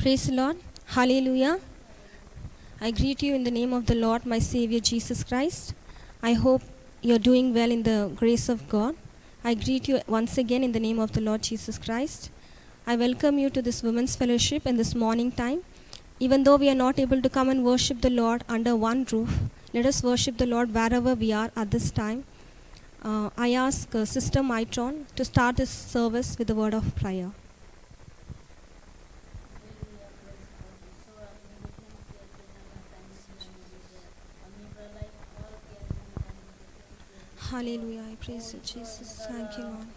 Praise the Lord. Hallelujah. I greet you in the name of the Lord, my Savior Jesus Christ. I hope you're doing well in the grace of God. I greet you once again in the name of the Lord Jesus Christ. I welcome you to this women's fellowship in this morning time. Even though we are not able to come and worship the Lord under one roof, let us worship the Lord wherever we are at this time. I ask Sister Mitron to start this service with a word of prayer. Hallelujah. I praise you, Jesus. Thank you, Lord.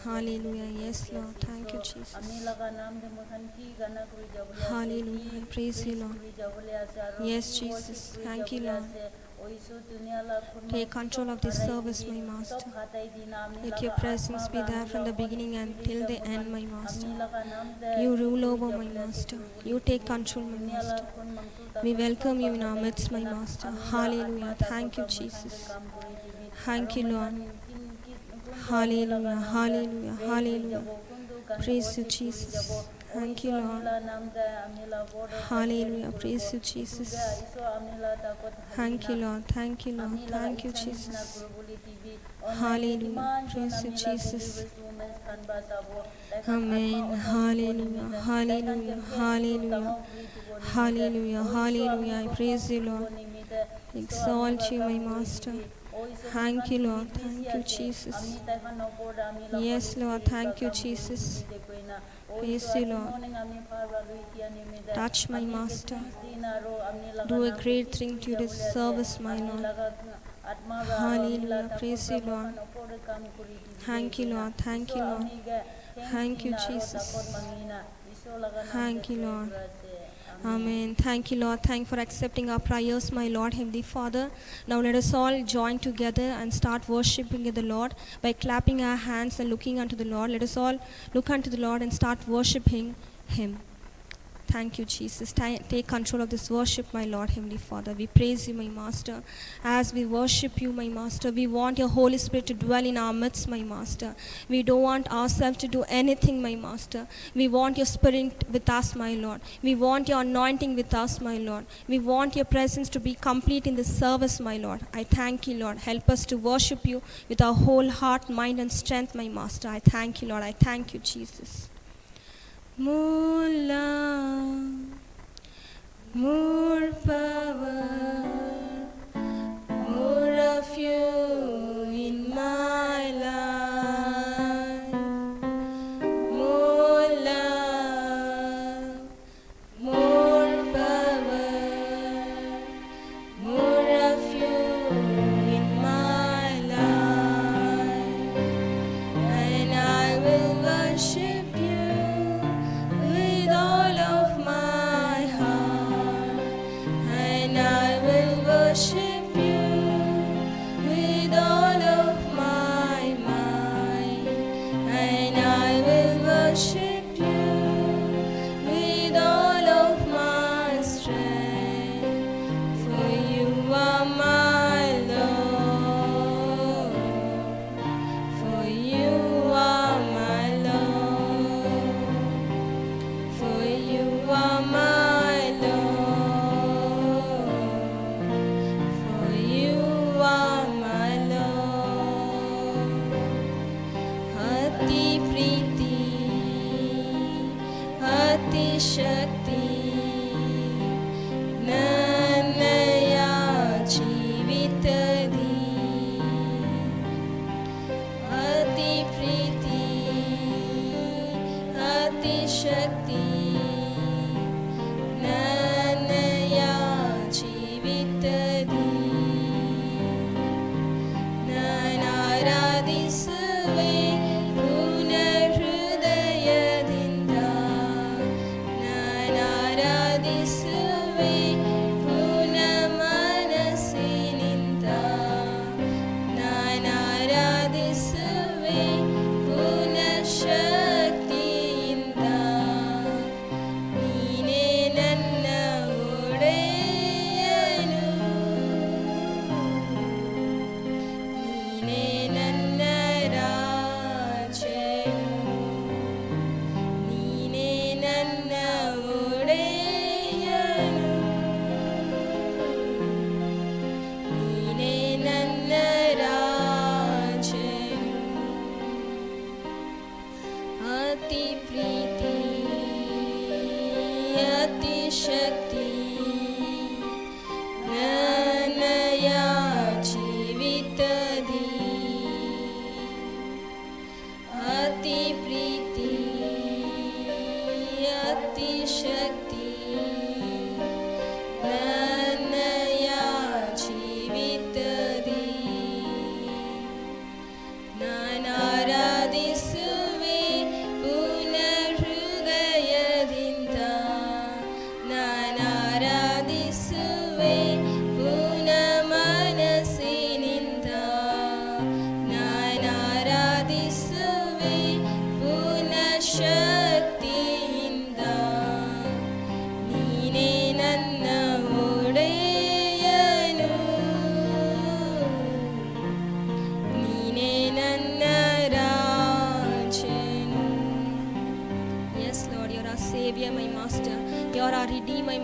Hallelujah. Yes, Lord. Thank you, Jesus. Hallelujah. I praise you, Lord. Yes, Jesus. Thank you, Lord. Take control of this service, my Master. Let your presence be there from the beginning and till the end, my Master. You rule over, my Master. You take control, my Master. We welcome you in our midst, my Master. Hallelujah. Thank you, Jesus. Thank you, Lord. Hallelujah. Hallelujah. Hallelujah. Praise you, Jesus. Thank you, Lord. Hallelujah. Praise you, Jesus. Thank you, Lord. Thank you, Lord. Thank you, Jesus. Hallelujah. Praise you, Jesus. Amen. Hallelujah. Hallelujah. Hallelujah. Hallelujah. Hallelujah. I praise you, Lord. Exalt you, my Master. Thank you, Lord. Thank you, Jesus. Yes, Lord. Thank you, Jesus. Praise you, Lord. Touch my Master. Do a great thing to this service, my Lord. Hallelujah. Praise you, Lord. Thank you, Lord. Thank you, Lord. Thank you, Jesus. Thank you, Lord. Amen. Thank you, Lord. Thank you for accepting our prayers, my Lord, Heavenly Father. Now let us all join together and start worshiping the Lord by clapping our hands and looking unto the Lord. Let us all look unto the Lord and start worshiping Him. Thank you, Jesus. Take control of this worship, my Lord, Heavenly Father. We praise you, my Master. As we worship you, my Master, we want your Holy Spirit to dwell in our midst, my Master. We don't want ourselves to do anything, my Master. We want your Spirit with us, my Lord. We want your anointing with us, my Lord. We want your presence to be complete in this service, my Lord. I thank you, Lord. Help us to worship you with our whole heart, mind, and strength, my Master. I thank you, Lord. I thank you, Jesus. More love, more power, more of you in my life. More love, more power, more of you in my life. And I will worship you with all of my heart, and I will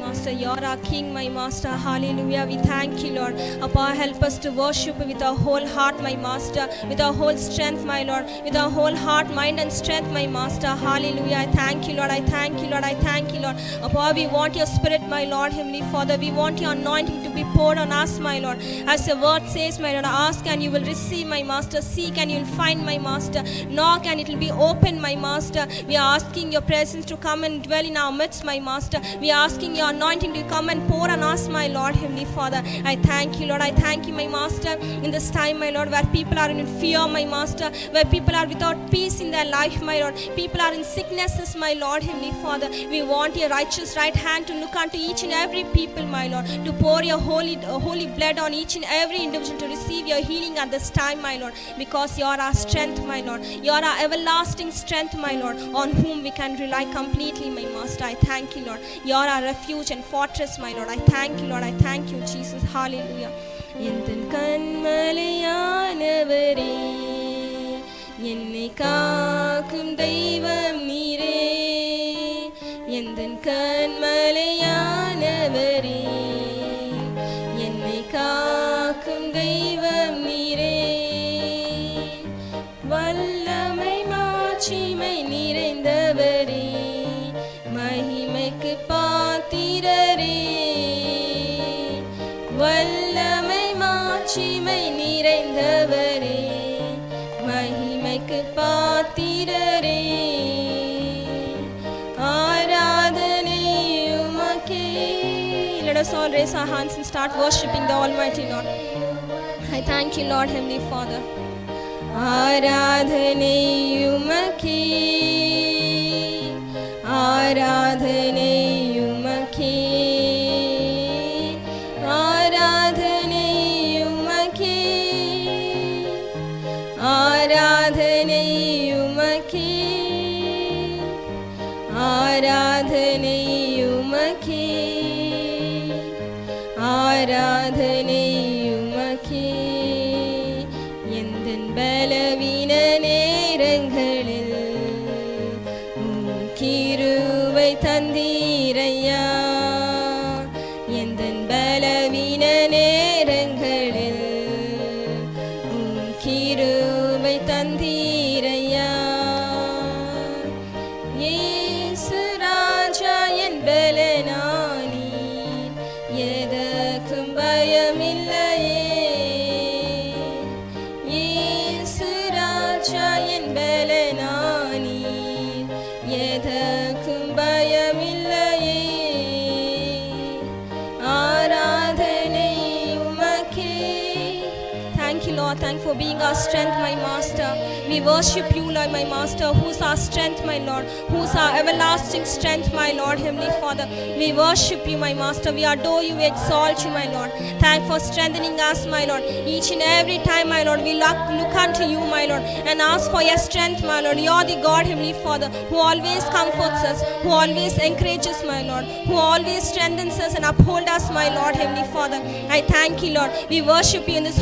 Master. You are our King, my Master. Hallelujah. We thank you, Lord. Appa, help us to worship with our whole heart, my Master, with our whole strength, my Lord, with our whole heart, mind, and strength, my Master. Hallelujah. I thank you, Lord. I thank you, Lord. I thank you, Lord. Appa, we want your Spirit, my Lord, Heavenly Father. We want your anointing to be poured on us, my Lord. As your word says, my Lord, ask and you will receive, my Master. Seek and you will find, my Master. Knock and it will be open, my Master. We are asking your presence to come and dwell in our midst, my Master. We are asking your anointing to come and pour on us, my Lord, Heavenly Father. I thank you, Lord. I thank you, my Master, in this time, my Lord, where people are in fear, my Master, where people are without peace in their life, my Lord. People are in sicknesses, my Lord, Heavenly Father. We want your righteous right hand to look unto each and every people, my Lord, to pour your holy blood on each and every individual to receive your healing at this time, my Lord, because you are our strength, my Lord. You are our everlasting strength, my Lord, on whom we can rely completely, my Master. I thank you, Lord. You are our refuge and fortress, my Lord. I thank you, Lord. I thank you, Jesus. Hallelujah. எந்தன் கண்மலையானவரே, என்னை காக்கும் தெய்வம் நீரே. எந்தன் கண்மலையானவரே, என்னை காக்கும் தெய்வம் நீரே. வல்லமை மாட்சிமை நிறைந்தவரே, மகிமைக்கு பாத்திரரே. வல்லமை மாட்சிமை நிறைந்தவரே, மகிமைக்கு பாத்திரரே. ஆராதனை உமக்கே. Let us all raise our hands and start worshiping the Almighty Lord. I thank you, Lord, Heavenly Father. ஆராதனை உமக்கே, ஆராதனை உமக்கே, ஆராதனை உமக்கே, ஆராதனை உமக்கே, ஆராதனை உமக்கே, ஆராதனை உமக்கே. எந்தன் பலவீன நேரங்களில் உம் கிருபை தந்தீரையா. எந்தன் பலவீன நேரங்களில் உம் கிருபை தந்தீரையா. இயேசு ராஜா என் பலனானீர், எதற்கும் பயமில்லையே. இயேசு ராஜா என் பலனானீர், எதற்கும் பயமில்லையே. ஆராதனை உமக்கே. Thank you, Lord. Thank you for being our strength, my Master. We worship you, Lord, my Master, who's our strength, my Lord, who's our everlasting strength, my Lord, Heavenly Father. We worship you, my Master. We adore you, we exalt you, my Lord. Thank you for strengthening us, my Lord. Each and every time, my Lord, we look unto you, my Lord, and ask for your strength, my Lord. You are the God, Heavenly Father, who always comforts us, who always encourages, my Lord, who always strengthens us and upholds us, my Lord, Heavenly Father. I thank you, Lord. We worship you in this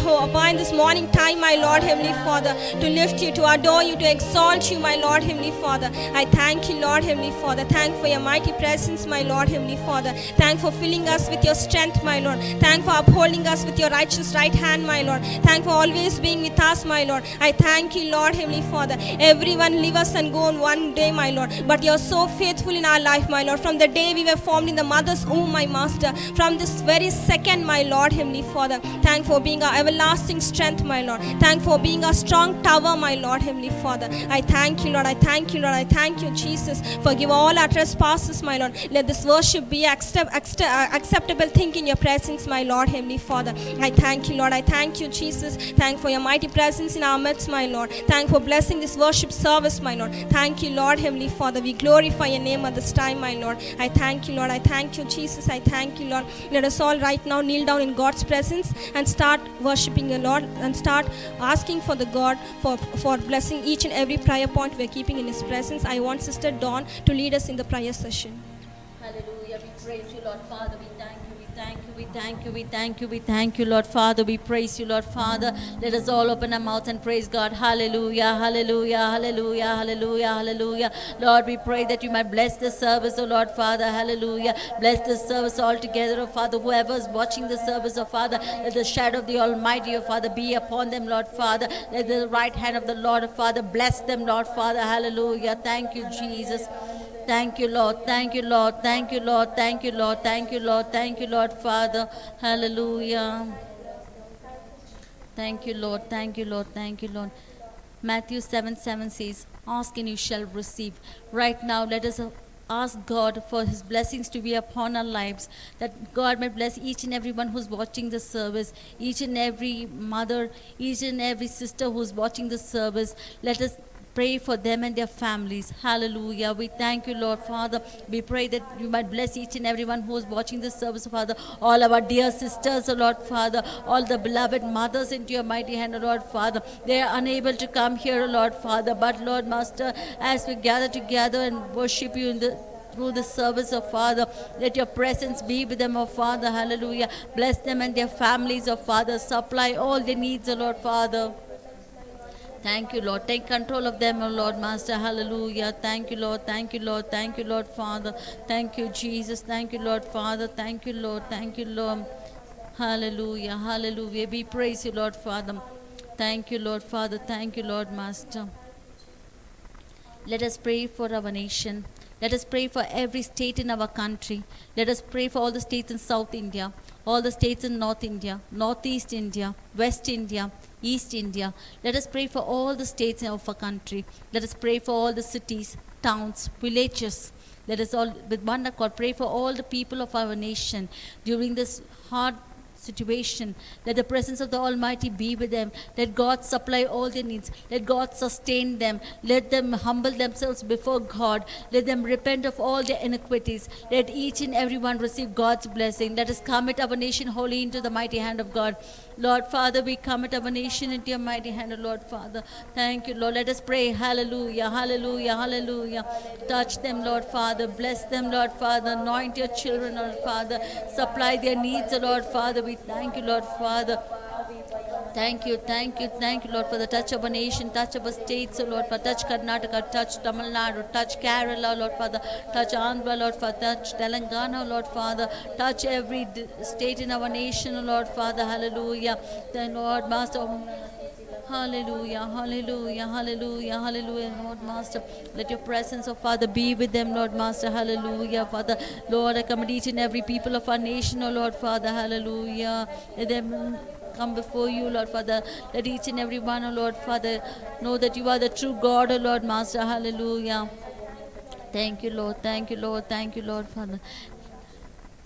this morning time, my Lord, Heavenly Father, to lift you, to adore you, to exalt you, my Lord, Heavenly Father. I thank you, Lord, Heavenly Father. Thank for your mighty presence, my Lord, Heavenly Father. Thank for filling us with your strength, my Lord. Thank for upholding us with your righteous right hand, my Lord. Thank for always being with us, my Lord. I thank you, Lord, Heavenly Father. Everyone leave us and go on one day, my Lord, but you're so faithful in our life, my Lord. From the day we were formed in the mother's womb, my Master, from this very second, my Lord, Heavenly Father, thank for being our everlasting strength, my Lord. Thank for being a strong tower, my Lord, Heavenly Father. I thank you, Lord. I thank you, Lord. I thank you, Jesus. Forgive all our trespasses, my Lord. Let this worship be acceptable thing in your presence, my Lord, Heavenly Father. I thank you, Lord. I thank you, Jesus. Thank for your mighty presence in our midst, my Lord. Thank for blessing this worship service, my Lord. Thank you, Lord, Heavenly Father. We glorify your name at this time, my Lord. I thank you, Lord. I thank you, Jesus. I thank you, Lord. Let us all right now kneel down in God's presence and start worshiping the Lord and start asking for the God for blessing each and every prayer point we're keeping in his presence. I want Sister Dawn to lead us in the prayer session. Hallelujah. We praise you, Lord Father. We thank you. We We thank you, Lord Father. We praise you, Lord Father. Let us all open our mouth and praise God. Hallelujah, hallelujah, hallelujah, hallelujah, hallelujah. Lord, we pray that you might bless this service, oh Lord Father. Hallelujah. Bless this service altogether, oh Father. Whoever is watching the service, oh Father, let the shadow of the Almighty, oh Father, be upon them, Lord Father. Let the right hand of the Lord, oh Father, bless them, Lord Father. Hallelujah. Thank you, Jesus. Thank you, Lord. Thank you, Lord. Thank you, Lord. Thank you, Lord. Thank you, Lord. Thank you, Lord, Father. Hallelujah. Thank you, Lord. Thank you, Lord. Thank you, Lord. Matthew 7:7 says, ask and you shall receive. Right now, let us ask God for his blessings to be upon our lives, that God may bless each and everyone who's watching the service, each and every mother, each and every sister who's watching the service. Let us pray for them and their families. Hallelujah. We thank you, Lord Father. We pray that you might bless each and everyone who is watching this service, Father. All our dear sisters, oh Lord Father. All the beloved mothers into your mighty hand, oh Lord Father. They are unable to come here, oh Lord Father. But Lord Master, as we gather together and worship you in the through the service of Father, let your presence be with them, oh Father. Hallelujah. Bless them and their families, oh Father. Supply all their needs, oh Lord Father. Thank you, Lord. Take control of them, O Lord, Master. Hallelujah. Thank you, Lord. Thank you, Lord. Thank you, Lord, Father. Thank you, Jesus. Thank you, Lord, Father. Thank you, Lord. Thank you, Lord. Hallelujah. Hallelujah. We praise you, Lord, Father. Thank you, Lord, Father. Thank you, Lord, Master. Let us pray for our nation. Let us pray for every state in our country. Let us pray for all the states in South India, all the states in North India, Northeast India, West India, East India. Let us pray for all the states of our country. Let us pray for all the cities, towns, villages. Let us all, with one accord, pray for all the people of our nation during this hard situation. Let the presence of the Almighty be with them. Let God supply all their needs. Let God sustain them. Let them humble themselves before God. Let them repent of all their iniquities. Let each and everyone receive God's blessing. Let us commit our nation wholly into the mighty hand of God. Lord Father, we commit our nation into your mighty hand, Lord Father. Thank you, Lord. Let us pray. Hallelujah, hallelujah, hallelujah. Touch them, Lord Father. Bless them, Lord Father. Anoint your children, Lord Father. Supply their needs, Lord Father. We thank you, Lord Father. Thank you, Lord, for the touch of a nation, touch of a state, so Lord, for touch Karnataka, touch Tamil Nadu, touch Kerala, Lord Father, touch Andhra, Lord Father, touch Telangana, Lord Father, touch every state in our nation, Lord Father, hallelujah. Then, Lord Master, hallelujah, hallelujah, hallelujah, hallelujah, Lord Master. Let your presence, oh Father, be with them, Lord Master, hallelujah, Father. Lord, I commit each and every people of our nation, oh Lord Father, hallelujah. Let them come before you, Lord Father. Let each and every one, oh Lord Father, know that you are the true God, oh Lord Master, hallelujah. Thank you, Lord, thank you, Lord, thank you, Lord Father.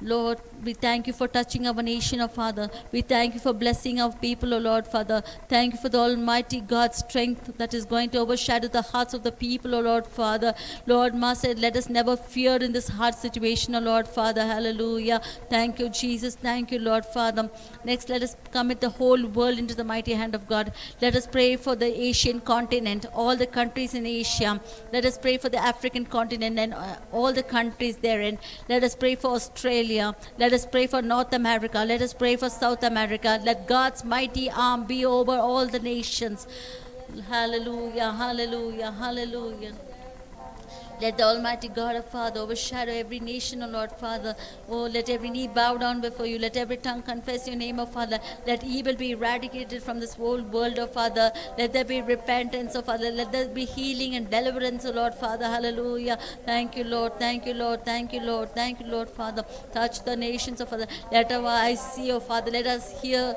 Lord, we thank you for touching our nation, oh Father. We thank you for blessing our people, oh Lord, Father. Thank you for the Almighty God's strength that is going to overshadow the hearts of the people, oh Lord, Father. Lord, Master, let us never fear in this hard situation, oh Lord, Father. Hallelujah. Thank you, Jesus. Thank you, Lord, Father. Next, let us commit the whole world into the mighty hand of God. Let us pray for the Asian continent, all the countries in Asia. Let us pray for the African continent and all the countries therein. Let us pray for Australia. Let us pray for North America. Let us pray for South America. Let God's mighty arm be over all the nations. Hallelujah, hallelujah, hallelujah. Let the Almighty God of Father overshadow every nation, O Lord Father. Oh, let every knee bow down before you. Let every tongue confess your name, O Father. Let evil be eradicated from this whole world, O Father. Let there be repentance, O Father. Let there be healing and deliverance, O Lord Father. Hallelujah. Thank you, Lord. Thank you, Lord. Thank you, Lord. Thank you, Lord Father. Touch the nations, O Father. Let our eyes see, O Father. Let us hear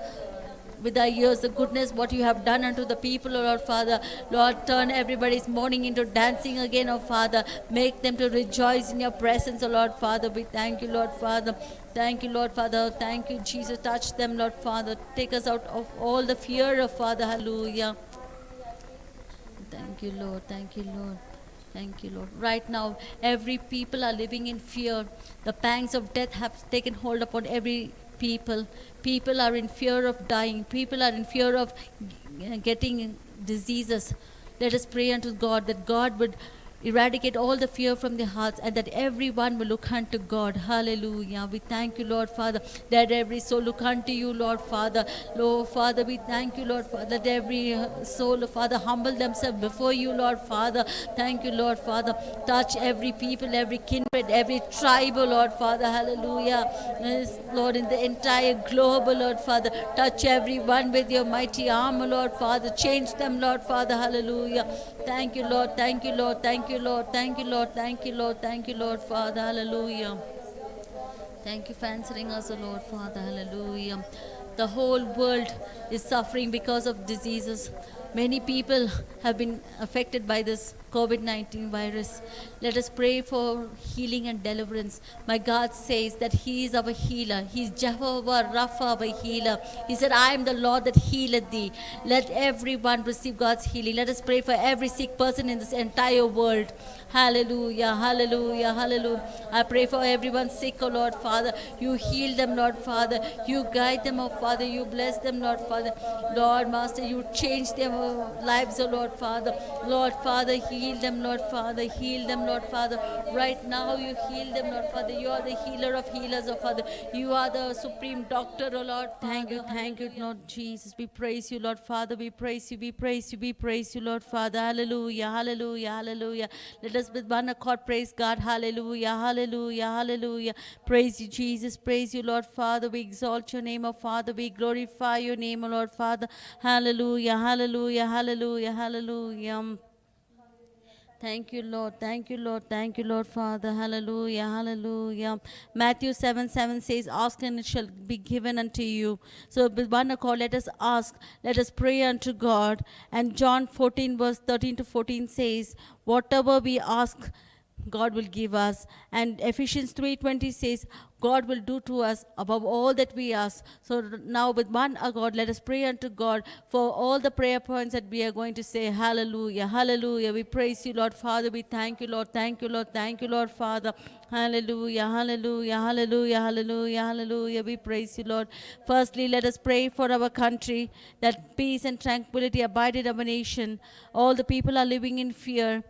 with our ears the goodness what you have done unto the people, O Lord Father. Lord, turn everybody's mourning into dancing again, O Father. Make them to rejoice in your presence, O Lord Father. We thank you, Lord Father. Thank you, Lord Father. Thank you, Jesus. Touch them, Lord Father. Take us out of all the fear of Father. Hallelujah. Thank you, Lord. Thank you, Lord. Thank you, Lord. Right now, every people are living in fear. The pangs of death have taken hold upon every people. People are in fear of dying. People are in fear of getting diseases. Let us pray unto God that God would eradicate all the fear from their hearts, and that everyone will look unto God. Hallelujah. We thank you, Lord Father, that every soul look unto you, Lord Father. Lord Father, we thank you, Lord Father, that every soul, Father, humble themselves before you, Lord Father. Thank you, Lord Father. Touch every people, every kindred, every tribe, oh Lord Father. Hallelujah. Yes, Lord, in the entire globe, oh Lord Father, touch everyone with your mighty arm, oh Lord Father. Change them, Lord Father. Hallelujah. Thank you, Lord. Thank you, Lord. Thank you, Lord. Thank you, Lord. Thank you, Lord. Thank you, Lord Father. Hallelujah. Thank you for answering us, O Lord Father. Hallelujah. The whole world is suffering because of diseases. Many people have been affected by this COVID-19 virus. Let us pray for healing and deliverance. My God says that He is our healer. He is Jehovah Rapha, our healer. He said, I am the Lord that healeth thee. Let everyone receive God's healing. Let us pray for every sick person in this entire world. Hallelujah, hallelujah, hallelujah. I pray for everyone sick, oh Lord Father. You heal them, Lord Father. You guide them, oh Father. You bless them, Lord Father. Lord Master, you change their lives, oh Lord Father. Lord Father, heal them, Lord Father. Heal them, Lord Father. Right now, you heal them, Lord Father. You are the healer of healers, oh Father. You are the supreme doctor, oh Lord Father. Thank you, Lord Jesus. We praise you, Lord Father. We praise you, we praise you, we praise you, Lord Father. Hallelujah, hallelujah, hallelujah. Let us with one accord praise God. Hallelujah, hallelujah, hallelujah. Praise you, Jesus. Praise you, Lord Father. We exalt your name, O Father. We glorify your name, O Lord Father. Hallelujah, hallelujah, hallelujah, hallelujah. Thank you, Lord. Thank you, Lord. Thank you, Lord Father. Hallelujah. Hallelujah. Matthew 7:7 says, ask and it shall be given unto you. So with one accord, let us ask. Let us pray unto God. And John 14 verse 13 to 14 says, whatever we ask, God will give us. And Ephesians 3:20 says, God will do to us above all that we ask. So now with one accord, let us pray unto God for all the prayer points that we are going to say. Hallelujah, hallelujah. We praise you, Lord Father. We thank you, Lord. Thank you, Lord. Thank you, Lord Father. Hallelujah, hallelujah, hallelujah, hallelujah, hallelujah. We praise you, Lord. Firstly, let us pray for our country, that peace and tranquility abide in our nation. All the people are living in fear.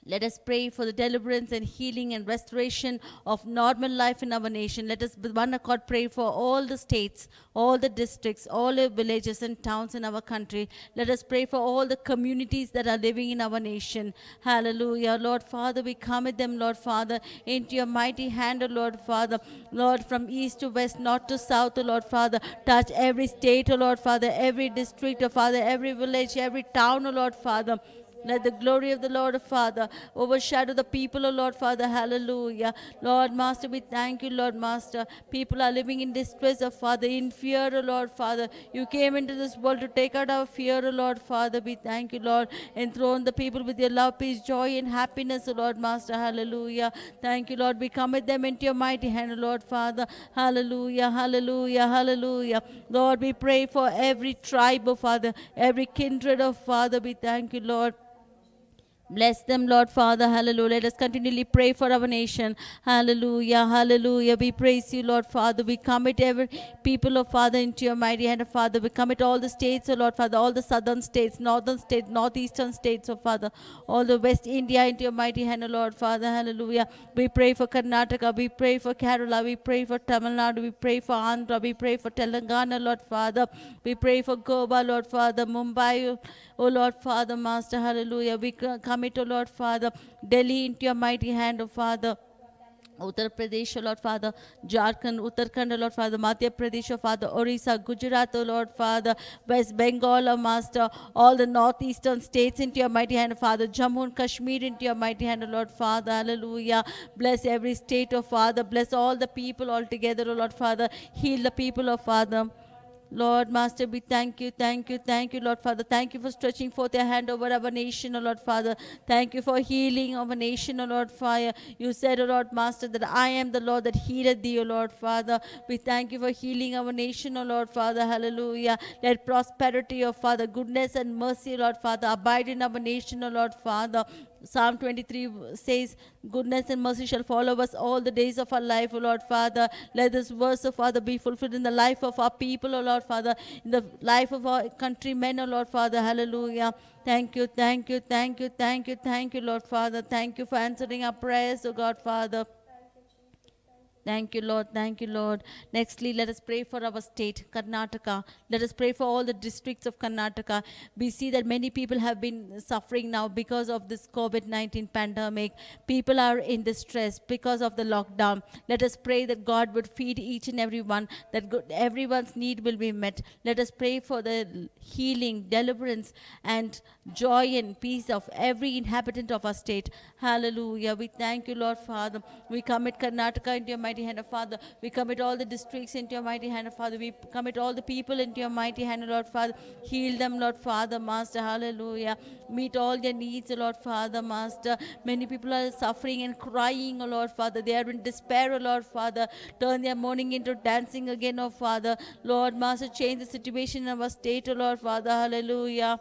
Let us pray for the deliverance and healing and restoration of normal life in our nation. Let us with one accord pray for all the states, all the districts, all the villages and towns in our country. Let us pray for all the communities that are living in our nation. Hallelujah. Lord Father, we commit them, Lord Father, into your mighty hand, O Lord Father. Lord, from east to west, north to south, O Lord Father. Touch every state, O Lord Father, every district, O Father, every village, every town, O Lord Father. Let the glory of the Lord, Father, overshadow the people, O Lord, Father. Hallelujah. Lord, Master, we thank you, Lord, Master. People are living in distress, O Father, in fear, O Lord, Father. You came into this world to take out our fear, O Lord, Father. We thank you, Lord. Enthrone the people with your love, peace, joy, and happiness, O Lord, Master. Hallelujah. Thank you, Lord. We commit them into your mighty hand, O Lord, Father. Hallelujah, hallelujah, hallelujah. Lord, we pray for every tribe, O Father, every kindred, O Father. We thank you, Lord. Bless them, Lord Father. Hallelujah. Let us continually pray for our nation. Hallelujah. Hallelujah. We praise you, Lord Father. We commit every people, of Father, into your mighty hand, Father. We commit all the states, oh Lord Father, all the southern states, northern states, northeastern states, oh Father, all the West India into your mighty hand, oh Lord Father. Hallelujah. We pray for Karnataka. We pray for Kerala. We pray for Tamil Nadu. We pray for Andhra. We pray for Telangana, Lord Father. We pray for Goa, Lord Father. Mumbai, oh Lord Father, Master. Hallelujah. We commit, oh Lord Father, Delhi into your mighty hand, oh Father. Uttar Pradesh, O Lord Father, Jharkhand, Uttarakhand, O Lord Father, Madhya Pradesh, O Father, Orissa, Gujarat, O Lord Father, West Bengal, O Master, all the northeastern states into your mighty hand, O Father, Jammu and Kashmir into your mighty hand, O Lord Father, hallelujah. Bless every state, O Father, bless all the people all together, O Lord Father, heal the people, O Father. Lord, Master, we thank you, Lord Father. Thank you for stretching forth your hand over our nation, O Lord Father. Thank you for healing our nation, O Lord Father. You said, O Lord Master, that I am the Lord that healeth thee, O Lord Father. We thank you for healing our nation, O Lord Father. Hallelujah. Let prosperity, O Father, goodness and mercy, Lord Father, abide in our nation, O Lord Father. Psalm 23 says, goodness and mercy shall follow us all the days of our life, O Lord Father. Let this verse, O Father, be fulfilled in the life of our people, O Lord Father, in the life of our countrymen, O Lord Father. Hallelujah. Thank you, thank you, thank you, thank you, thank you, Lord Father. Thank you for answering our prayers, O God Father. Thank you, Lord. Thank you, Lord. Nextly, let us pray for our state, Karnataka. Let us pray for all the districts of Karnataka. We see that many people have been suffering now because of this COVID 19 pandemic. People are in distress because of the lockdown. Let us pray that God would feed each and every one, that everyone's need will be met. Let us pray for the healing, deliverance, and joy and peace of every inhabitant of our state. Hallelujah. We thank you, Lord Father. We commit Karnataka into your mighty hand, of Father. We commit all the districts into your mighty hand, of Father. We commit all the people into your mighty hand, Lord Father. Heal them, Lord Father, Master. Hallelujah. Meet all their needs, Lord Father, Master. Many people are suffering and crying, O Lord Father. They are in despair, O Lord Father. Turn their mourning into dancing again, O Father. Lord, Master, change the situation in our state, O Lord Father. Hallelujah.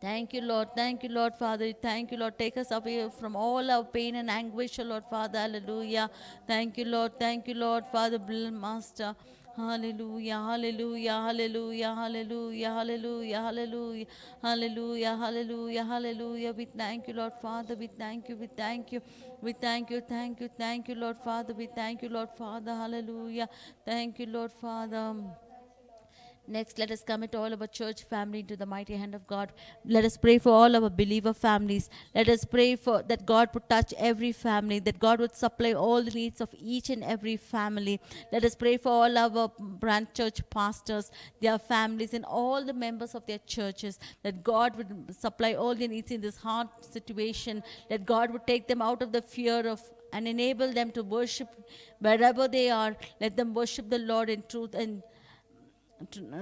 Thank you, Lord. Thank you, Lord, Father. Thank you, Lord. Take us away from all our pain and anguish, O Lord, Father. Hallelujah. Thank you, Lord. Thank you, Lord, Father, Master. Hallelujah, hallelujah, hallelujah, hallelujah, hallelujah, hallelujah, hallelujah, hallelujah, hallelujah. We thank you, Lord, Father. We thank you, we thank you, we thank you, thank you, thank you, Lord, Father. We thank you, Lord, Father. Hallelujah. Thank you, Lord, Father. Next, let us commit all our church family into the mighty hand of God. Let us pray for all our believer families. Let us pray for that God would touch every family, that God would supply all the needs of each and every family. Let us pray for all our branch church pastors, their families, and all the members of their churches, that God would supply all their needs in this hard situation, that God would take them out of the fear of and enable them to worship wherever they are. Let them worship the Lord in truth and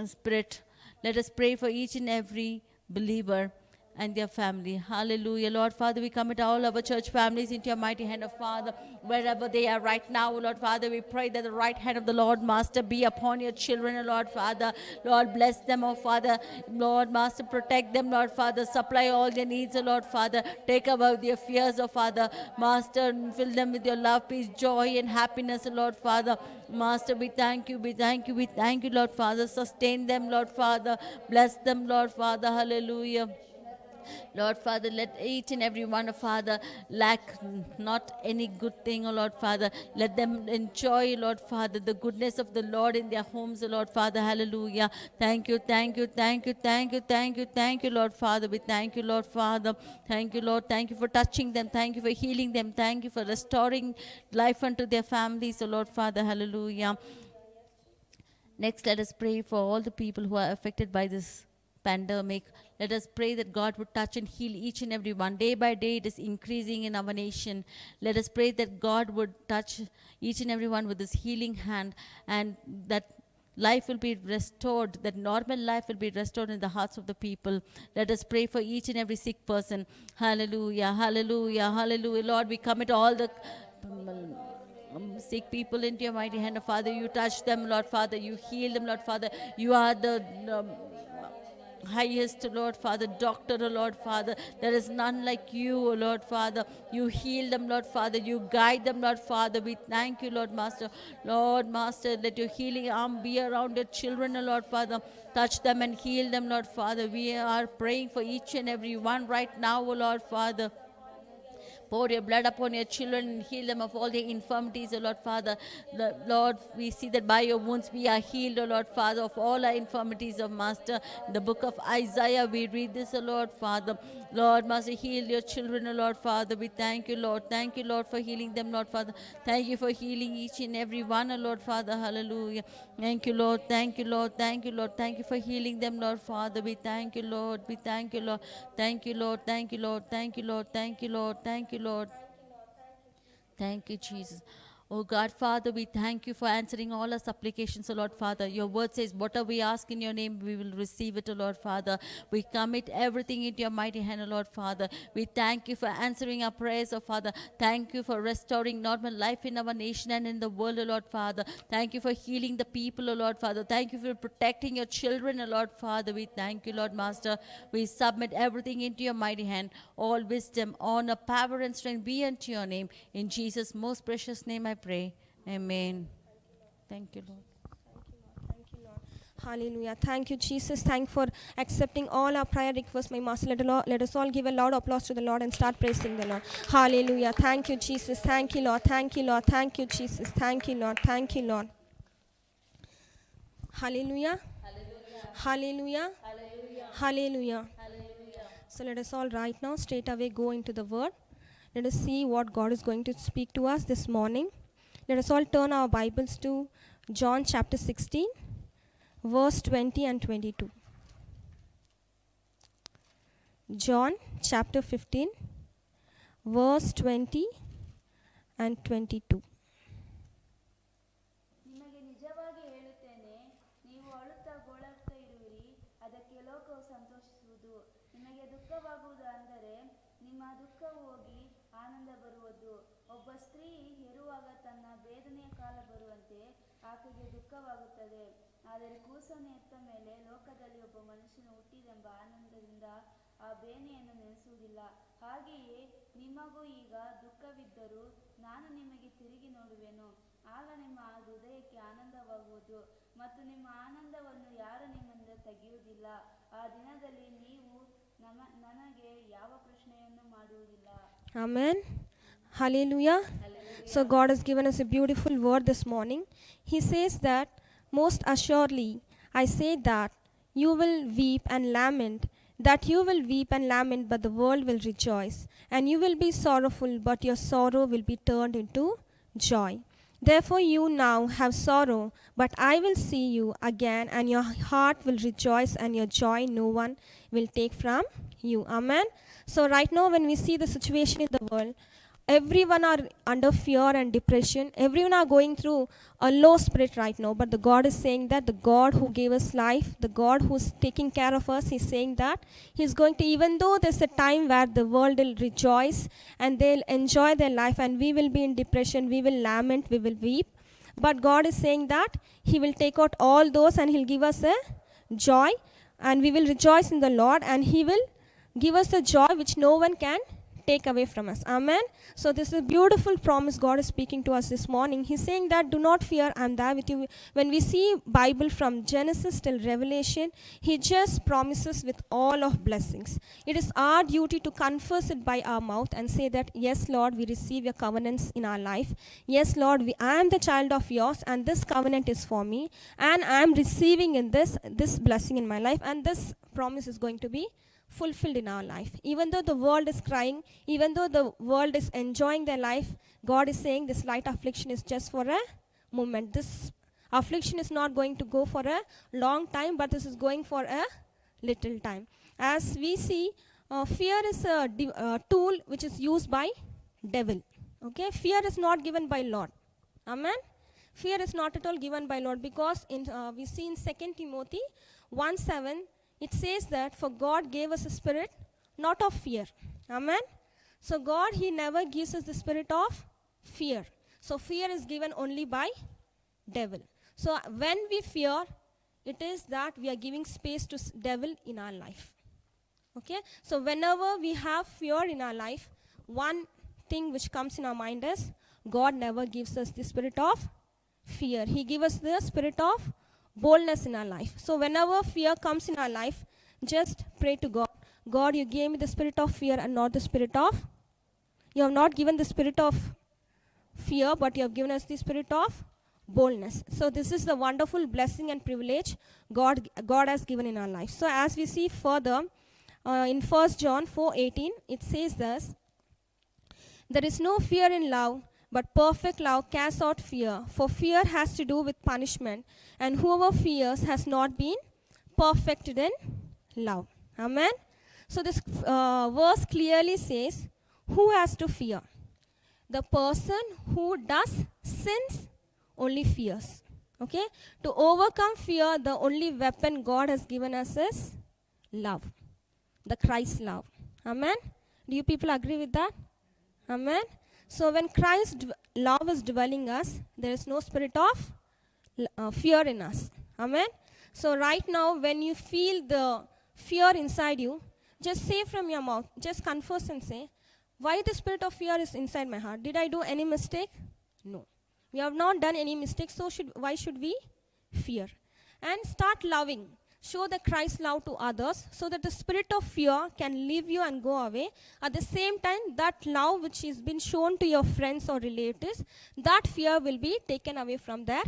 Spirit. Let us pray for each and every believer and their family. Hallelujah. Lord Father, we commit all our church families into your mighty hand of Father, wherever they are right now. Lord Father, we pray that the right hand of the Lord Master be upon your children, Lord Father. Lord, bless them, oh Father. Lord Master, protect them, Lord Father. Supply all their needs, Lord Father. Take away their fears, oh Father. Master, and fill them with your love, peace, joy, and happiness, Lord Father. Master, we thank you, we thank you, we thank you, Lord Father. Sustain them, Lord Father. Bless them, Lord Father. Hallelujah. Lord Father, let each and every one, of Father, lack not any good thing, O Lord Father. Let them enjoy, Lord Father, the goodness of the Lord in their homes, O Lord Father. Hallelujah. Thank you, thank you, thank you, thank you, thank you, thank you, Lord Father. We thank you, Lord Father. Thank you, Lord. Thank you for touching them. Thank you for healing them. Thank you for restoring life unto their families, O Lord Father. Hallelujah. Next, let us pray for all the people who are affected by this pandemic. Let us pray that God would touch and heal each and every one. Day by day, it is increasing in our nation. Let us pray that God would touch each and every one with his healing hand, and that life will be restored, that normal life will be restored in the hearts of the people. Let us pray for each and every sick person. Hallelujah, hallelujah, hallelujah. Lord, we commit all the sick people into your mighty hand, Father. You touch them, Lord Father. You heal them, Lord Father. You are the highest, Lord Father, doctor, O Lord Father. There is none like you, O Lord Father. You heal them, Lord Father. You guide them, Lord Father. We thank you, Lord Master. Lord Master, let your healing arm be around your children, O Lord Father. Touch them and heal them, Lord Father. We are praying for each and every one right now, O Lord Father. Pour your blood upon your children and heal them of all their infirmities, O Lord Father. Lord, we see that by your wounds we are healed, O Lord Father, of all our infirmities, O Master. In the book of Isaiah, we read this, O Lord Father. Lord, Master, heal your children, O Lord Father. We thank you, Lord. Thank you, Lord, for healing them, Lord Father. Thank you for healing each and every one, O Lord Father. Hallelujah. Thank you, Lord. Thank you, Lord. Thank you, Lord. Thank you for healing them, Lord Father. We thank you, Lord. We thank you, Lord. Thank you, Lord. Thank you, Lord. Thank you, Lord. Thank you, Lord. Thank you, Lord. Thank you, Lord. Thank you, Jesus. Oh God, Father, we thank you for answering all our supplications, O Lord Father. Your word says, whatever we ask in your name, we will receive it, O Lord Father. We commit everything into your mighty hand, O Lord Father. We thank you for answering our prayers, O Father. Thank you for restoring normal life in our nation and in the world, O Lord Father. Thank you for healing the people, O Lord Father. Thank you for protecting your children, O Lord Father. We thank you, Lord Master. We submit everything into your mighty hand. All wisdom, honor, power, and strength be unto your name. In Jesus' most precious name I pray. Amen. Thank you, Lord. Thank you, Lord. Hallelujah. Thank you, Jesus. Thank you for accepting all our prayer requests, my Master. Let us all give a loud applause to the Lord and start praising the Lord. Hallelujah. Thank you, Jesus. Thank you, Lord. Thank you, Lord. Thank you, Jesus. Thank you, Lord. Thank you, Lord. Hallelujah. Hallelujah. Hallelujah. So let us all right now straight away go into the word. Let us see what God is going to speak to us this morning. Let us all turn our Bibles to John chapter 16, verse 20 and 22. John chapter 15, verse 20 and 22. ನಿಮಗೆ ನಿಜವಾಗಿ ಹೇಳುತ್ತೇನೆ, ನೀವು ಅಳುತ್ತಾ ಗೋಳಾಡ್ತಾ ಇರುವಿರಿ, ಅದಕ್ಕೆ ಲೋಕವು ಸಂತೋಷಿಸುವುದು. ನಿಮಗೆ ದುಃಖವಾಗುವುದು ಅಂದರೆ ನಿಮ್ಮ ದುಃಖವು ಹೋಗಿ ಆನಂದ ಬರುವುದು. ಒಬ್ಬ ಸ್ತ್ರೀ ಹೆರುವಾಗ ತನ್ನ ಬೇದನೆಯ ಕಾಲ ಬರುವಂತೆ ಆಕೆಗೆ ದುಃಖವಾಗುತ್ತದೆ. ಆದರೆ ಕೂಸನ್ನು ಹೆತ್ತ ಮೇಲೆ ಲೋಕದಲ್ಲಿ ಒಬ್ಬ ಮನುಷ್ಯನು ಹುಟ್ಟಿದೆಂಬ ಆನಂದದಿಂದ ಆ ಬೇನೆಯನ್ನು ನೆನೆಸುವುದಿಲ್ಲ. ಹಾಗೆಯೇ ನಿಮಗೂ ಈಗ ದುಃಖವಿದ್ದರೂ ನಾನು ನಿಮಗೆ ತಿರುಗಿ ನೋಡುವೆನು. ಆಗ ನಿಮ್ಮ ಹೃದಯಕ್ಕೆ ಆನಂದವಾಗುವುದು ಮತ್ತು ನಿಮ್ಮ ಆನಂದವನ್ನು ಯಾರು ನಿಮ್ಮಿಂದ ತೆಗೆಯುವುದಿಲ್ಲ. ಆ ದಿನದಲ್ಲಿ ನೀವು ನನಗೆ ಯಾವ ಪ್ರಶ್ನೆಯನ್ನು ಮಾಡುವುದಿಲ್ಲ. Amen. Hallelujah. So God has given us a beautiful word this morning. He says that, most assuredly I say that you will weep and lament, but the world will rejoice, and you will be sorrowful, but your sorrow will be turned into joy. Therefore you now have sorrow, but I will see you again, and your heart will rejoice, and your joy no one will take from you. Amen. So right now when we see the situation in the world, everyone are under fear and depression. Everyone are going through a low spirit right now. But the God is saying that the God who gave us life, the God who's taking care of us, He's saying that He's going to, even though there's a time where the world will rejoice and they'll enjoy their life, and we will be in depression, we will lament, we will weep. But God is saying that He will take out all those and He'll give us a joy, and we will rejoice in the Lord, and He will give us a joy which no one can take away from us. Amen. So this is a beautiful promise God is speaking to us this morning. He's saying that do not fear, I'm there with you. When we see Bible from Genesis till Revelation, He just promises with all of blessings. It is our duty to confess it by our mouth and say that, yes Lord, we receive your covenants in our life. Yes Lord, I am the child of yours, and this covenant is for me, and I am receiving in this blessing in my life, and this promise is going to be fulfilled in our life. Even though the world is crying, even though the world is enjoying their life, God is saying this light affliction is just for a moment. This affliction is not going to go for a long time, but this is going for a little time. As we see, fear is a tool which is used by devil. Okay, fear is not given by Lord. Amen. Fear is not at all given by Lord, because we see in 2 Timothy 1:7, it says that, for God gave us a spirit not of fear. Amen. So God, He never gives us the spirit of fear. So fear is given only by devil. So when we fear, it is that we are giving space to devil in our life. Okay. So whenever we have fear in our life, one thing which comes in our mind is, God never gives us the spirit of fear. He gives us the spirit of boldness in our life. So whenever fear comes in our life, just pray to God. God, you gave me the spirit of fear and not the spirit of, you have not given the spirit of fear, but you have given us the spirit of boldness. So this is the wonderful blessing and privilege God has given in our life. So as we see further in 1 John 4:18, it says this, there is no fear in love, but perfect love casts out fear, for fear has to do with punishment, and whoever fears has not been perfected in love. Amen. So this verse clearly says, who has to fear? The person who does sins only fears. Okay? To overcome fear, the only weapon God has given us is love. The Christ love. Amen? Do you people agree with that? Amen? So when Christ's love is dwelling us, there is no spirit of fear in us. Amen? So right now, when you feel the fear inside you, just say from your mouth, just confess and say, why the spirit of fear is inside my heart? Did I do any mistake? No. We have not done any mistake, so why should we fear? And start loving. Show the Christ love to others so that the spirit of fear can leave you and go away. At the same time, that love which has been shown to your friends or relatives, that fear will be taken away from their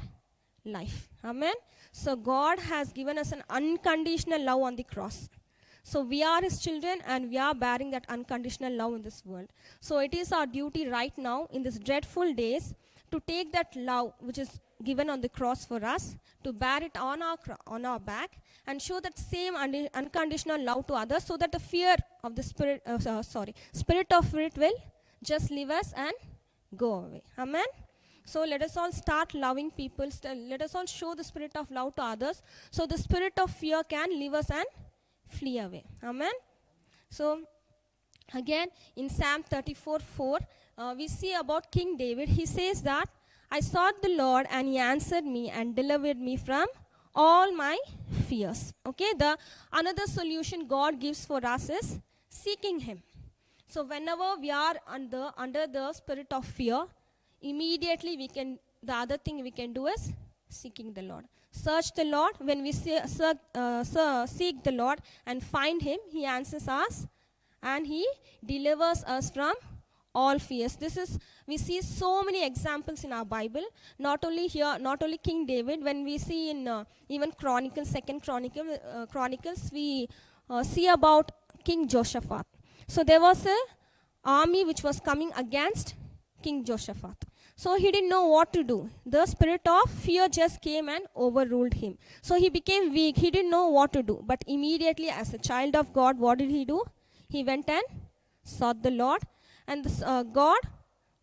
life. Amen? So God has given us an unconditional love on the cross. So we are His children and we are bearing that unconditional love in this world. So it is our duty right now in these dreadful days to take that love which is given on the cross for us, to bear it on our back and show that same unconditional love to others so that the fear of the spirit of it will just leave us and go away. Amen? So let us all start loving people. Let us all show the spirit of love to others so the spirit of fear can leave us and flee away. Amen? So again in Psalm 34:4 we see about King David. He says that I sought the Lord and He answered me and delivered me from all my fears. Okay, the another solution God gives for us is seeking Him. So whenever we are under the spirit of fear, immediately the other thing we can do is seeking the Lord. Search the Lord. When we seek the Lord and find Him, He answers us and He delivers us from all fears. We see so many examples in our Bible. Not only King David. When we see in even Second Chronicles, we see about King Jehoshaphat. So there was a army which was coming against King Jehoshaphat. So he didn't know what to do. The spirit of fear just came and overruled him. So he became weak. He didn't know what to do. But immediately, as a child of God, what did he do? He went and sought the Lord. And God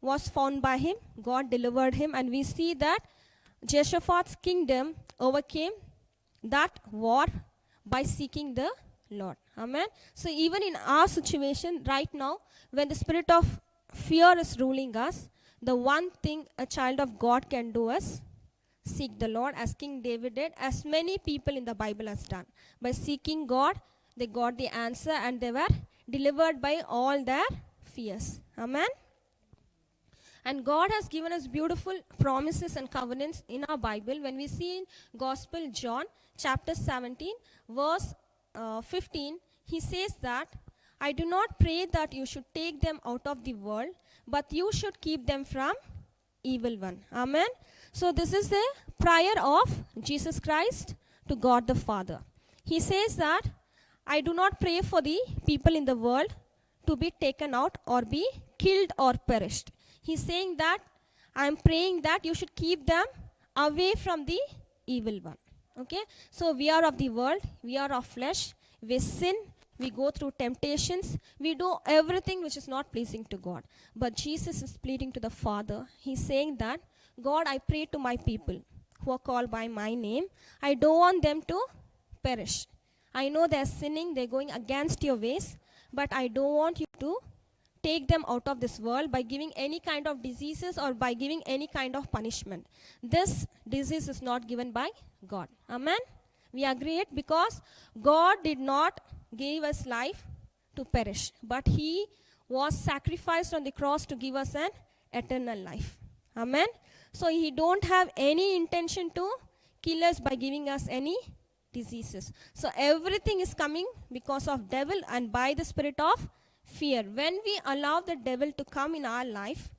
was found by him. God delivered him. And we see that Jehoshaphat's kingdom overcame that war by seeking the Lord. Amen. So even in our situation right now, when the spirit of fear is ruling us, the one thing a child of God can do is seek the Lord, as King David did, as many people in the Bible has done. By seeking God, they got the answer and they were delivered by all their fears. Amen. And God has given us beautiful promises and covenants in our Bible. When we see in Gospel John chapter 17 verse 15, he says that I do not pray that you should take them out of the world, but you should keep them from evil one. Amen. So this is the prayer of Jesus Christ to God the Father. He says that I do not pray for the people in the world to be taken out or be killed or perished. He's saying that I am praying that you should keep them away from the evil one. Okay. So we are of the world. We are of flesh. We sin. We go through temptations. We do everything which is not pleasing to God. But Jesus is pleading to the Father. He's saying that, God, I pray to my people who are called by my name. I don't want them to perish. I know they're sinning. They're going against your ways. But I don't want you to take them out of this world by giving any kind of diseases or by giving any kind of punishment. This disease is not given by God. Amen? We agree it because God did not give us life to perish, but He was sacrificed on the cross to give us an eternal life. Amen? So He don't have any intention to kill us by giving us any diseases. So everything is coming because of devil and by the spirit of fear. When we allow the devil to come in our life,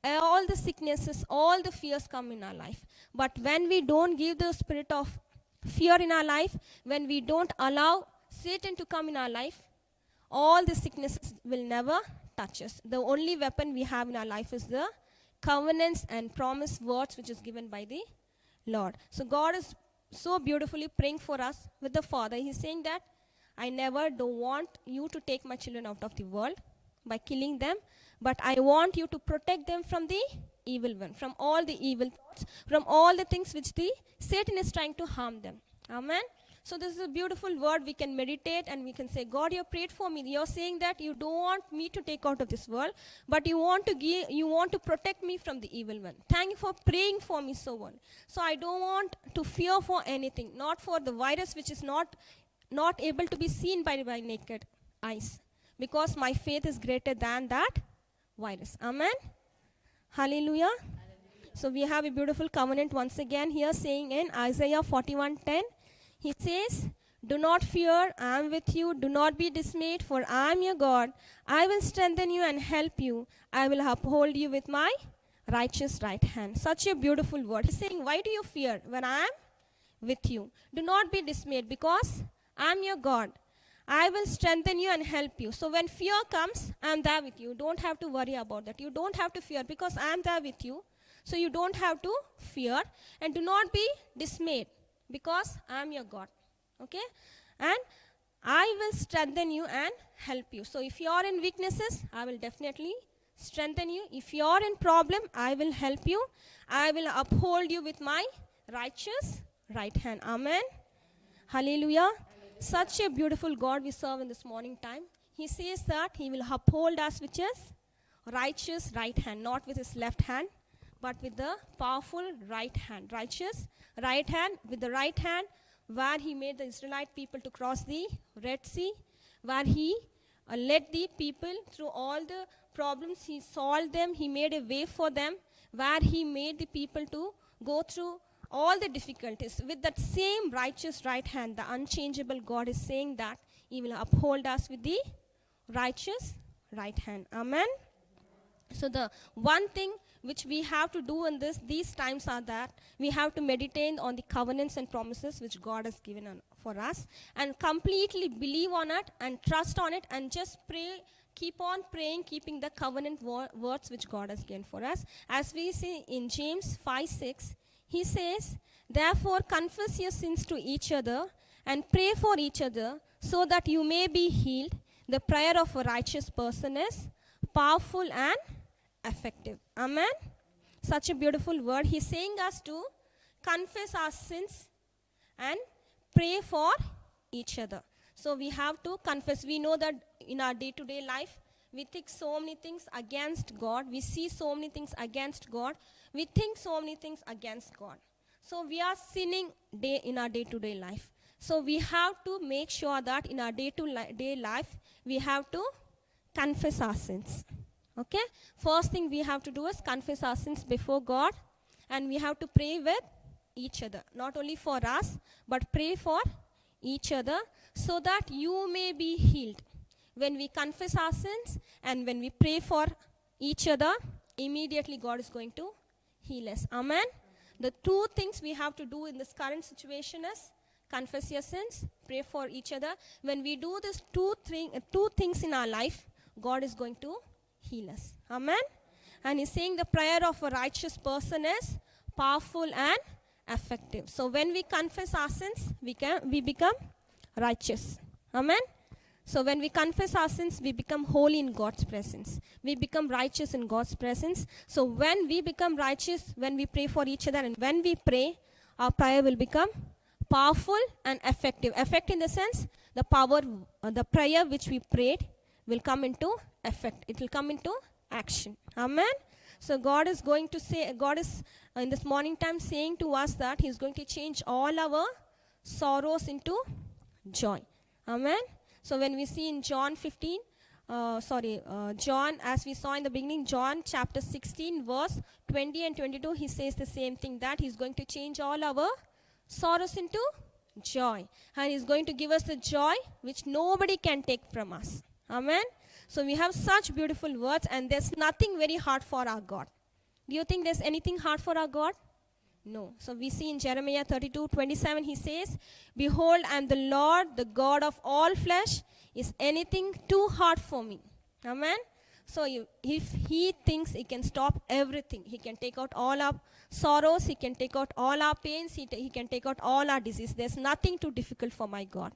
all the sicknesses, all the fears come in our life. But when we don't give the spirit of fear in our life, when we don't allow Satan to come in our life, all the sicknesses will never touch us. The only weapon we have in our life is the covenants and promise words which is given by the Lord. So God is so beautifully praying for us with the Father. He's saying that I never don't want you to take my children out of the world by killing them, but I want you to protect them from the evil one, from all the evil thoughts, from all the things which the Satan is trying to harm them. Amen. So this is a beautiful word. We can meditate and we can say, God, you prayed for me. You're saying that you don't want me to take out of this world, but you want to protect me from the evil one. Thank you for praying for me so well. So I don't want to fear for anything, not for the virus which is not able to be seen by my naked eyes, because my faith is greater than that virus. Amen. Hallelujah. So we have a beautiful covenant once again here, saying in Isaiah 41:10, he says, do not fear, I am with you. Do not be dismayed, for I am your God. I will strengthen you and help you. I will uphold you with my righteous right hand. Such a beautiful word. He's saying, why do you fear when I am with you? Do not be dismayed, because I am your God. I will strengthen you and help you. So when fear comes, I am there with you. Don't have to worry about that. You don't have to fear, because I am there with you. So you don't have to fear. And do not be dismayed, because I am your God. Okay? And I will strengthen you and help you. So if you are in weaknesses, I will definitely strengthen you. If you are in problem, I will help you. I will uphold you with my righteous right hand. Amen. Hallelujah. Such a beautiful God we serve in this morning time. He says that he will uphold us with his righteous right hand, not with his left hand, but with the powerful right hand. Righteous right hand, with the right hand where he made the Israelite people to cross the Red Sea, where he led the people through all the problems. He solved them. He made a way for them, where he made the people to go through all the difficulties. With that same righteous right hand, the unchangeable God is saying that he will uphold us with the righteous right hand. Amen. So the one thing which we have to do in these times are that we have to meditate on the covenants and promises which God has given for us, and completely believe on it and trust on it, and just pray, keep on praying, keeping the covenant words which God has given for us. As we see in James 5:6, he says, therefore confess your sins to each other and pray for each other so that you may be healed. The prayer of a righteous person is powerful and effective. Amen. Such a beautiful word. He's saying us to confess our sins and pray for each other. So we have to confess. We know that in our day-to-day life, we think so many things against God. We see so many things against God. We think so many things against God. So we are sinning in our day-to-day life. So we have to make sure that in our day-to-day life, we have to confess our sins. Okay? First thing we have to do is confess our sins before God, and we have to pray with each other. Not only for us, but pray for each other so that you may be healed. When we confess our sins and when we pray for each other, immediately God is going to heal us. Amen. The two things we have to do in this current situation is confess your sins, pray for each other. When we do these two things in our life, God is going to heal us. Amen. And he's saying the prayer of a righteous person is powerful and effective. So when we confess our sins, we become righteous. Amen. So when we confess our sins, we become holy in God's presence. We become righteous in God's presence. So when we become righteous, when we pray for each other, and when we pray, our prayer will become powerful and effective. Effect in the sense, the power, the prayer which we prayed will come into effect. It will come into action. Amen. So God is going to say, God is in this morning time saying to us that he's going to change all our sorrows into joy. Amen. So when we see in John, as we saw in the beginning, John chapter 16, verse 20 and 22, he says the same thing, that he's going to change all our sorrows into joy. And he's going to give us the joy which nobody can take from us. Amen. So we have such beautiful words, and there's nothing very hard for our God. Do you think there's anything hard for our God? No. So we see in Jeremiah 32:27, he says, behold, I am the Lord, the God of all flesh. Is anything too hard for me? Amen. So if he thinks he can stop everything, he can take out all our sorrows, he can take out all our pains, he can take out all our disease. There's nothing too difficult for my God.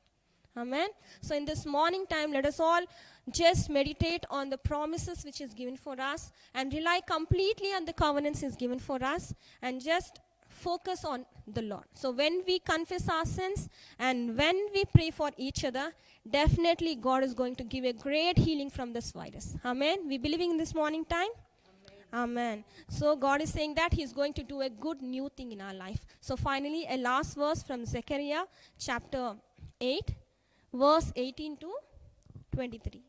Amen. So in this morning time, let us all just meditate on the promises which is given for us and rely completely on the covenants is given for us and just focus on the Lord. So when we confess our sins and when we pray for each other, definitely God is going to give a great healing from this virus. Amen. We believing in this morning time? Amen. So God is saying that He's going to do a good new thing in our life. So finally, a last verse from Zechariah chapter 8, verse 18 to 23.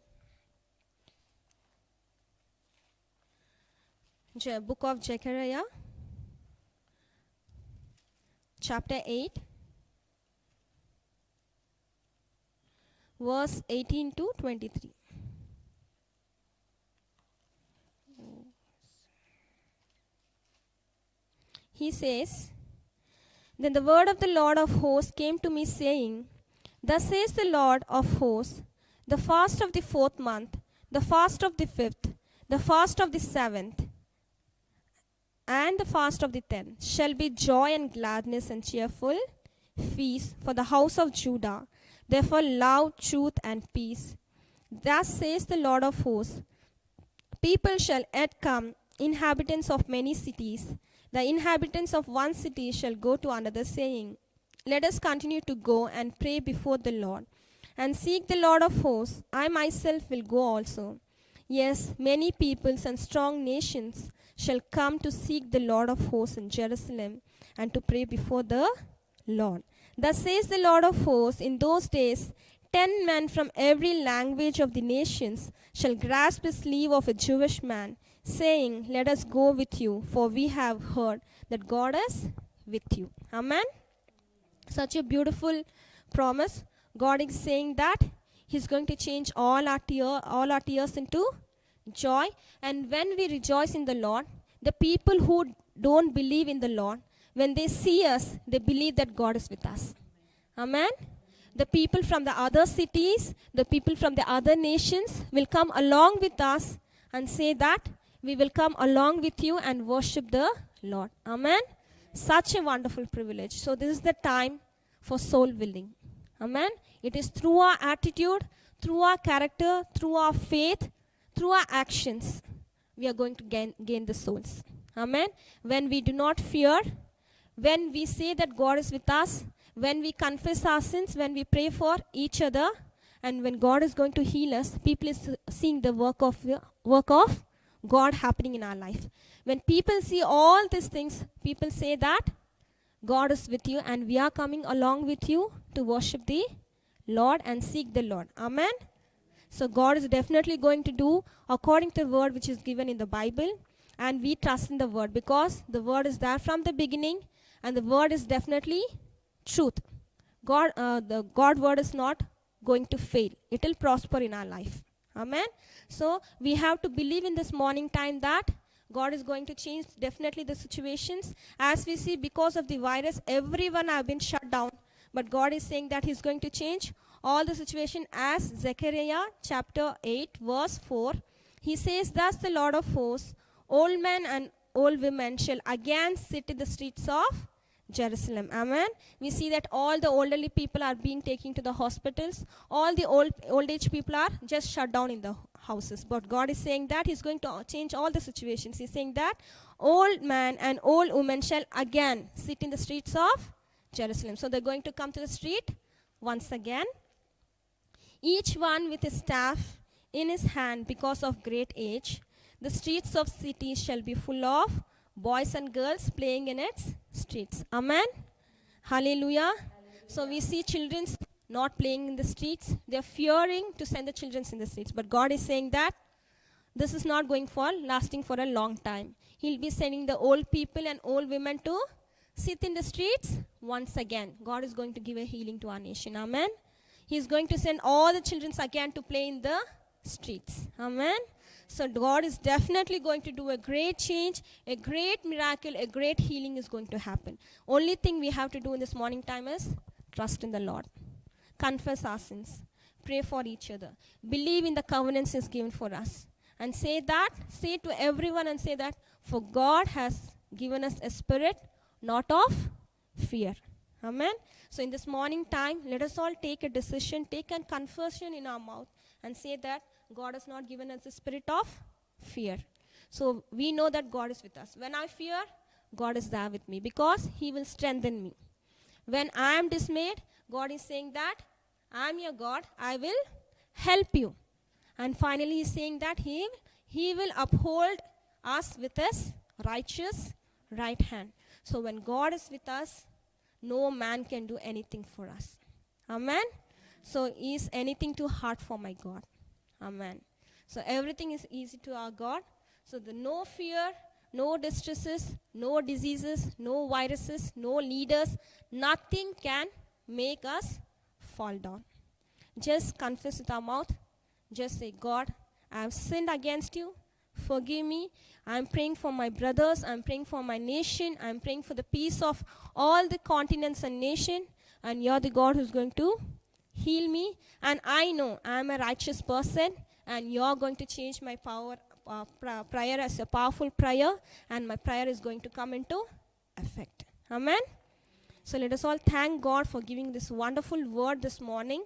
Book of Zechariah chapter 8, verse 18 to 23. He says, Then the word of the Lord of hosts came to me, saying, Thus says the Lord of hosts, the fast of the 4th month, the fast of the 5th, the fast of the 7th, and the fast of the 10th shall be joy and gladness and cheerful feast for the house of Judah. Therefore love, truth, and peace. Thus says the Lord of hosts, People shall yet come, inhabitants of many cities. The inhabitants of one city shall go to another, saying, Let us continue to go and pray before the Lord, and seek the Lord of hosts. I myself will go also. Yes, many peoples and strong nations shall come to seek the Lord of hosts in Jerusalem, and to pray before the Lord. Thus says the Lord of hosts, in those days 10 men from every language of the nations shall grasp the sleeve of a Jewish man, saying, Let us go with you, for we have heard that God is with you. Amen. Such a beautiful promise. God is saying that He's going to change all our tears into joy. And when we rejoice in the Lord, the people who don't believe in the Lord, when they see us, they believe that God is with us. Amen. The people from the other cities, the people from the other nations will come along with us and say that we will come along with you and worship the Lord. Amen. Such a wonderful privilege. So this is the time for soul winning. Amen. It is through our attitude, through our character, through our faith, through our actions, we are going to gain the souls. Amen. When we do not fear, when we say that God is with us, when we confess our sins, when we pray for each other, and when God is going to heal us, people is seeing the work of God happening in our life. When people see all these things, people say that God is with you and we are coming along with you to worship the Lord and seek the Lord. Amen. So God is definitely going to do according to the word which is given in the Bible, and we trust in the word because the word is there from the beginning and the word is definitely truth. The God word is not going to fail. It will prosper in our life. Amen. So we have to believe in this morning time that God is going to change definitely the situations. As we see, because of the virus, everyone have been shut down. But God is saying that He's going to change all the situation, as Zechariah chapter 8 verse 4. He says, Thus the Lord of hosts, old men and old women shall again sit in the streets of Jerusalem. Amen. We see that all the elderly people are being taken to the hospitals. All the old age people are just shut down in the houses. But God is saying that He's going to change all the situations. He's saying that old man and old woman shall again sit in the streets of Jerusalem. So they're going to come to the street once again, each one with a staff in his hand because of great age. The streets of cities shall be full of boys and girls playing in its streets. Amen. Hallelujah. So we see children not playing in the streets. They're fearing to send the children in the streets. But God is saying that this is not going for lasting for a long time. He'll be sending the old people and old women to sit in the streets once again. God is going to give a healing to our nation. Amen. He's going to send all the children again to play in the streets. Amen. So God is definitely going to do a great change, a great miracle, a great healing is going to happen. Only thing we have to do in this morning time is trust in the Lord. Confess our sins. Pray for each other. Believe in the covenants He's given for us. And say to everyone and say that, for God has given us a spirit not of fear. Amen. So in this morning time, let us all take a decision, take a confession in our mouth and say that God has not given us the spirit of fear. So we know that God is with us. When I fear, God is there with me because he will strengthen me. When I am dismayed, God is saying that I am your God, I will help you. And finally he's saying that he will uphold us with his righteous right hand. So when God is with us, no man can do anything for us. Amen. So is anything too hard for my God? Amen. So everything is easy to our God. So the no fear, no distresses, no diseases, no viruses, no leaders, nothing can make us fall down. Just confess with our mouth. Just say, God, I have sinned against you. Forgive me. I'm praying for my brothers. I'm praying for my nation. I'm praying for the peace of all the continents and nation. And you're the God who's going to heal me. And I know I'm a righteous person. And you're going to change my prayer as a powerful prayer. And my prayer is going to come into effect. Amen. So let us all thank God for giving this wonderful word this morning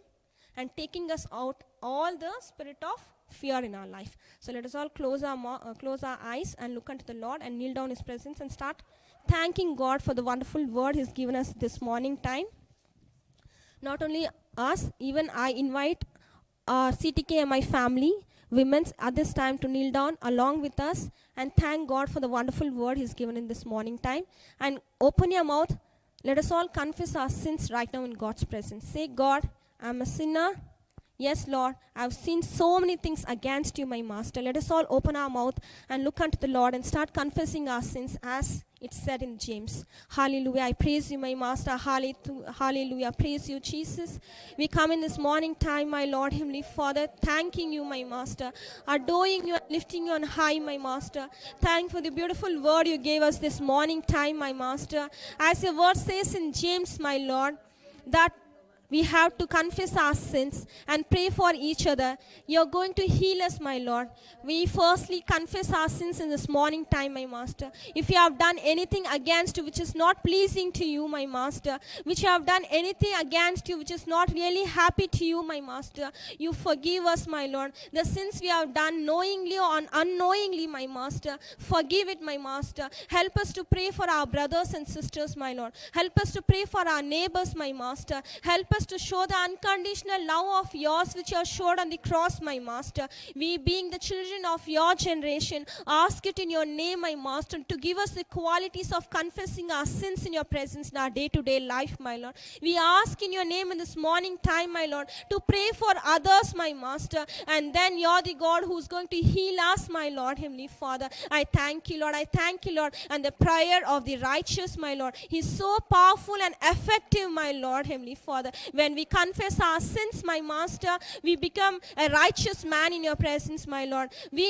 and taking us out all the spirit of fear in our life. So let us all close our eyes and look unto the Lord and kneel down in his presence and start thanking God for the wonderful word he's given us this morning time. Not only us, even I invite CTK and my family, women at this time to kneel down along with us and thank God for the wonderful word he's given in this morning time. And open your mouth. Let us all confess our sins right now in God's presence. Say, God, I'm a sinner. Yes, Lord, I've seen so many things against you, my master. Let us all open our mouth and look unto the Lord and start confessing our sins as it's said in James. Hallelujah. I praise you, my master. Hallelujah. Praise you, Jesus. We come in this morning time, my Lord, Heavenly Father, thanking you, my master, adoring you and lifting you on high, my master. Thank for the beautiful word you gave us this morning time, my master. As your word says in James, my Lord, that we have to confess our sins and pray for each other. You're going to heal us, my Lord. We firstly confess our sins in this morning time, my master. If you have done anything against you which is not pleasing to you, my master, which you have done anything against you which is not really happy to you, my master, you forgive us, my Lord. The sins we have done knowingly or unknowingly, my master, forgive it, my master. Help us to pray for our brothers and sisters, my Lord. Help us to pray for our neighbors, my master. Help us to show the unconditional love of yours which you have showed on the cross, my master. We being the children of your generation, ask it in your name, my master, to give us the qualities of confessing our sins in your presence in our day-to-day life, my Lord. We ask in your name in this morning time, my Lord, to pray for others, my master, and then you're the God who's going to heal us, my Lord, Heavenly Father. I thank you, Lord. I thank you, Lord. And the prayer of the righteous, my Lord, is so powerful and effective, my Lord, Heavenly Father. When we confess our sins, my master, we become a righteous man in your presence, my Lord.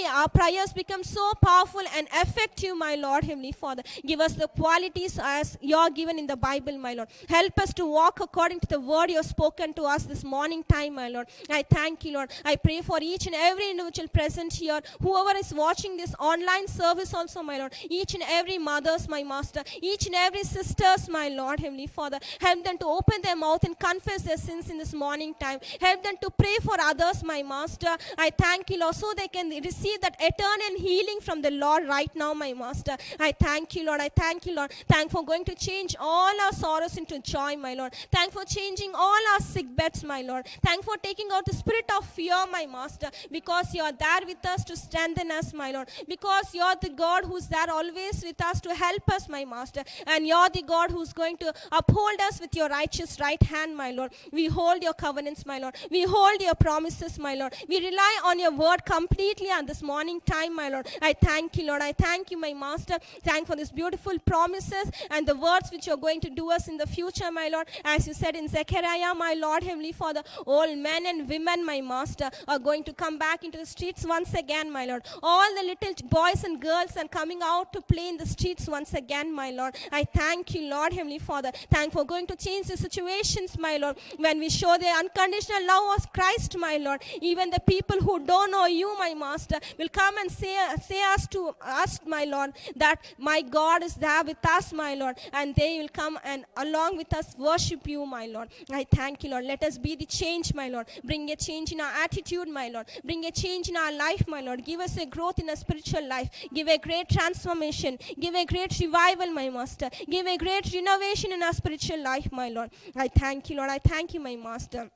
Our prayers become so powerful and effective, my Lord, Heavenly Father. Give us the qualities as you're given in the Bible, my Lord. Help us to walk according to the word you have spoken to us this morning time, my Lord. I thank you, Lord. I pray for each and every individual present here, whoever is watching this online service also, my Lord. Each and every mothers, my master. Each and every sisters, my Lord, Heavenly Father. Help them to open their mouth and confess their sins in this morning time. Help them to pray for others, my master. I thank you, Lord, so they can receive that eternal healing from the Lord right now, my master. I thank you, Lord. I thank you, Lord. Thank for going to change all our sorrows into joy, my Lord. Thank for changing all our sick beds, my Lord. Thank for taking out the spirit of fear, my master, because you are there with us to strengthen us, my Lord. Because you are the God who's there always with us to help us, my master. And you are the God who's going to uphold us with your righteous right hand, my Lord. We hold your covenants, my Lord. We hold your promises, my Lord. We rely on your word completely on this morning time, my Lord. I thank you, Lord. I thank you, my master. Thank for this beautiful promises and the words which you're going to do us in the future, my Lord. As you said in Zechariah, my Lord, Heavenly Father, all men and women, my master, are going to come back into the streets once again, my Lord. All the little boys and girls are coming out to play in the streets once again, my Lord. I thank you, Lord, Heavenly Father. Thank for going to change the situations, my Lord, when we show the unconditional love of Christ, my Lord, even the people who don't know you, my Master, will come and say us to us, my Lord, that my God is there with us, my Lord, and they will come and along with us worship you, my Lord. I thank you, Lord. Let us be the change, my Lord. Bring a change in our attitude, my Lord. Bring a change in our life, my Lord. Give us a growth in our spiritual life. Give a great transformation. Give a great revival, my Master. Give a great renovation in our spiritual life, my Lord. I thank you, Lord. I thank you, my Master.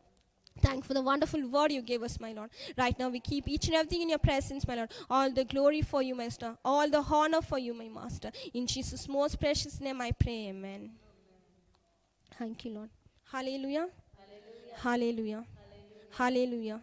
Thank for the wonderful word you gave us, my Lord. Right now we keep each and everything in your presence, my Lord. All the glory for you, Master. All the honor for you, my Master. In Jesus' most precious name I pray, amen. Thank you, Lord. Hallelujah. Hallelujah. Hallelujah.